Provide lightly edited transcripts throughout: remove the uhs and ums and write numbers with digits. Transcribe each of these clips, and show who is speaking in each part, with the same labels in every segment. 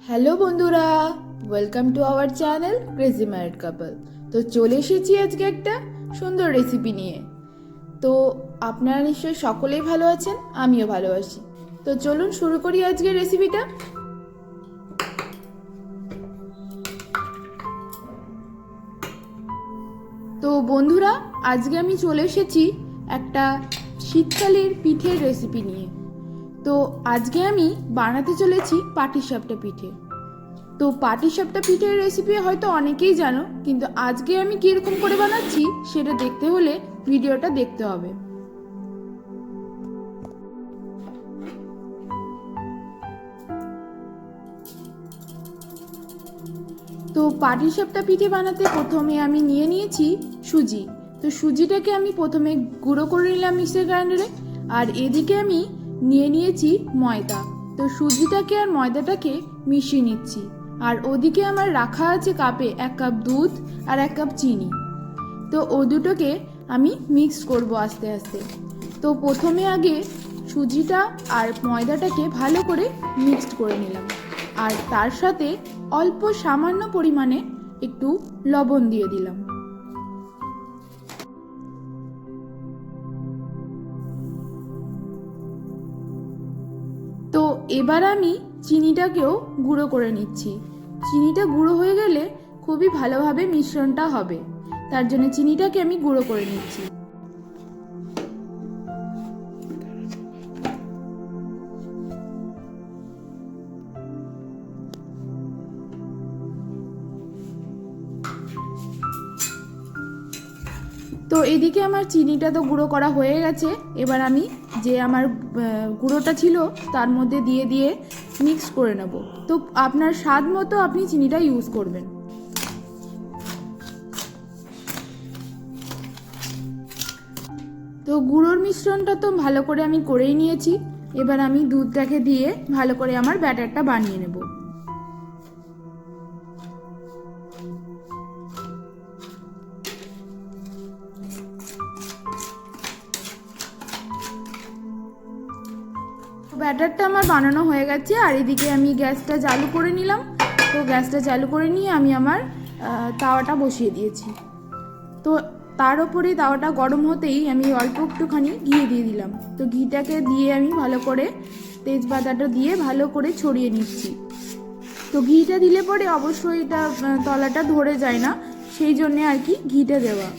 Speaker 1: Hello বন্ধুরা, welcome to our channel crazy married couple. তো চলে এসেছি আজকে একটা সুন্দর রেসিপি নিয়ে। তো আপনারা নিশ্চয়ই সকলেই ভালো আছেন, আমিও ভালো আছি। তো চলুন শুরু করি আজকের রেসিপিটা। তো বন্ধুরা, আজকে আমি চলে এসেছি একটা শীতকালের পিঠের রেসিপি নিয়ে। তো আজকে আমি বানাতে চলেছি পাটিসাপটা পিঠে। তো পাটিসাপটা পিঠের রেসিপি হয়তো অনেকেই জানো, কিন্তু আজকে আমি কিরকম করে বানাচ্ছি সেটা দেখতে হলে ভিডিওটা দেখতে হবে। তো পাটিসাপটা পিঠে বানাতে প্রথমে আমি নিয়ে নিয়েছি সুজি। তো সুজিটাকে আমি প্রথমে গুঁড়ো করে নিলাম মিক্সার গ্রাইন্ডারে, আর এদিকে আমি নিয়ে নিয়েছি ময়দা। তো সুজিটাকে আর ময়দাটাকে মিশিয়ে নিচ্ছি। আর ওদিকে আমার রাখা আছে কাপে 1 কাপ দুধ আর 1 কাপ চিনি। তো ও দুটোকে আমি মিক্স করব আস্তে আস্তে। তো প্রথমে আগে সুজিটা আর ময়দাটাকে ভালো করে মিক্সড করে নিলাম, আর তার সাথে অল্প সামান্য পরিমাণে একটু লবণ দিয়ে দিলাম। তো এবার আমি চিনিটাকেও গুঁড়ো করে নিচ্ছি। চিনিটা গুঁড়ো হয়ে গেলে খুবই ভালোভাবে মিশ্রণটা হবে, তার জন্য চিনিটাকে আমি গুঁড়ো করে নিচ্ছি। তো এদিকে আমার চিনিটা তো গুঁড়ো করা হয়ে গেছে। এবার আমি যে আমার গুঁড়োটা ছিল তার মধ্যে দিয়ে দিয়ে মিক্স করে নেব। তো আপনার স্বাদ মতো আপনি চিনিটা ইউজ করবেন। তো গুঁড়োর মিশ্রণটা তো ভালো করে আমি করেই নিয়েছি। এবার আমি দুধটাকে দিয়ে ভালো করে আমার ব্যাটারটা বানিয়ে নেব। ব্যাটারটা আমার বানানো হয়ে গেছে, আর এদিকে আমি গ্যাসটা চালু করে নিলাম। তো গ্যাসটা চালু করে নিয়ে আমি আমার তাওয়াটা বসিয়ে দিয়েছি। তো তার উপরে তাওয়াটা গরম হতেই আমি অল্প একটুখানি ঘি দিয়ে দিলাম। তো ঘিটাকে দিয়ে আমি ভালো করে তেজপাতাটা দিয়ে ভালো করে ছড়িয়ে নিচ্ছি। তো ঘিটা দিলে পরে অবশ্যই এটা তলাটা ধরে যায় না, সেই জন্যে আর কি ঘিটা দেওয়া।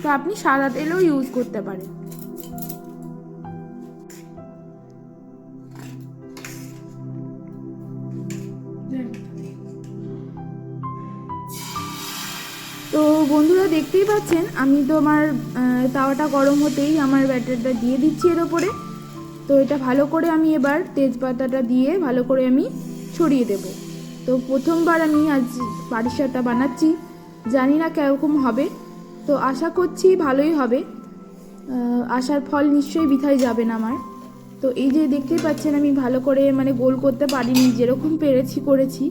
Speaker 1: তো আপনি সাদা তেলও ইউজ করতে পারেন। তো বন্ধুরা, দেখতেই পাচ্ছেন আমি তো আমার তাওয়াটা গরম হতেই আমার ব্যাটারটা দিয়ে দিচ্ছি এর ওপরে। তো এটা ভালো করে আমি এবার তেজপাতাটা দিয়ে ভালো করে আমি ছড়িয়ে দেব। তো প্রথমবার আমি আজ পাটিসাপটা বানাচ্ছি, জানি না কীরকম হবে। তো আশা করছি ভালোই হবে, আশার ফল নিশ্চয়ই বৃথায় যাবে না আমার। তো এই যে দেখতেই পাচ্ছেন আমি ভালো করে গোল করতে পারিনি, যেরকম পেরেছি করেছি।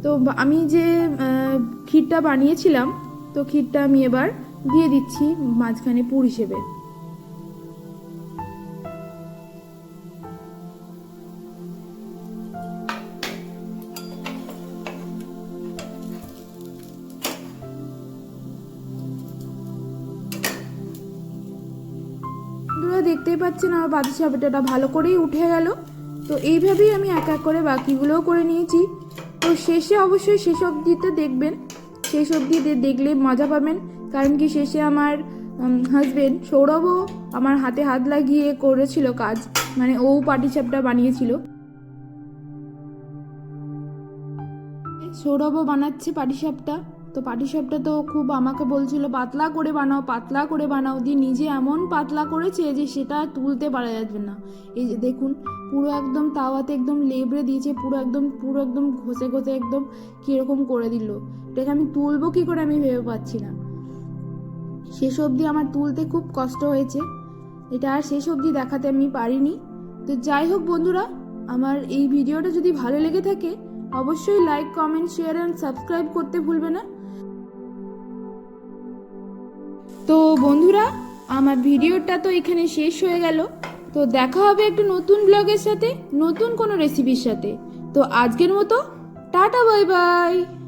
Speaker 1: তো আমি যে ক্ষীরটা বানিয়েছিলাম, তো ক্ষীরটা আমি এবার দিয়ে দিচ্ছি মাঝখানে পুর হিসেবে। দেখতেই পাচ্ছেন আমার পাটিসাপটাটা ভালো করেই উঠে গেল। তো এইভাবেই আমি এক এক করে বাকিগুলোও করে নিয়েছি। তো শেষে অবশ্যই শেষ অবধিটা দেখবেন, শেষ অবধি দেখলে মজা পাবেন। কারণ কি শেষে আমার হাজবেন্ড সৌরভও আমার হাতে হাত লাগিয়ে করেছিল কাজ, ও পাটিসাপটা বানিয়েছিল। সৌরভও বানাচ্ছে পাটিসাপটা। তো পাটিসাপটা তো খুব আমাকে বলছিল পাতলা করে বানাও, পাতলা করে বানাও, দিয়ে নিজে এমন পাতলা করেছে যে সেটা তুলতে পারা যাবে না। এই যে দেখুন, পুরো একদম তাওয়াতে একদম লেবড়ে দিয়েছে, পুরো একদম ঘষে ঘষে একদম কীরকম করে দিল। এটাকে আমি তুলবো কী করে আমি ভেবে পাচ্ছি না। শেষ অবধি আমার তুলতে খুব কষ্ট হয়েছে, এটা আর শেষ অবধি দেখাতে আমি পারিনি। তো যাই হোক বন্ধুরা, আমার এই ভিডিওটা যদি ভালো লেগে থাকে অবশ্যই like, comment, share and subscribe করতে ভুলবে না। তো তো বন্ধুরা, আমার ভিডিওটা তো এখানে শেষ হয়ে গেল। তো দেখা হবে একটা নতুন ব্লগের সাথে, নতুন কোনো রেসিপির সাথে। তো আজকের মতো টাটা, বাই বাই।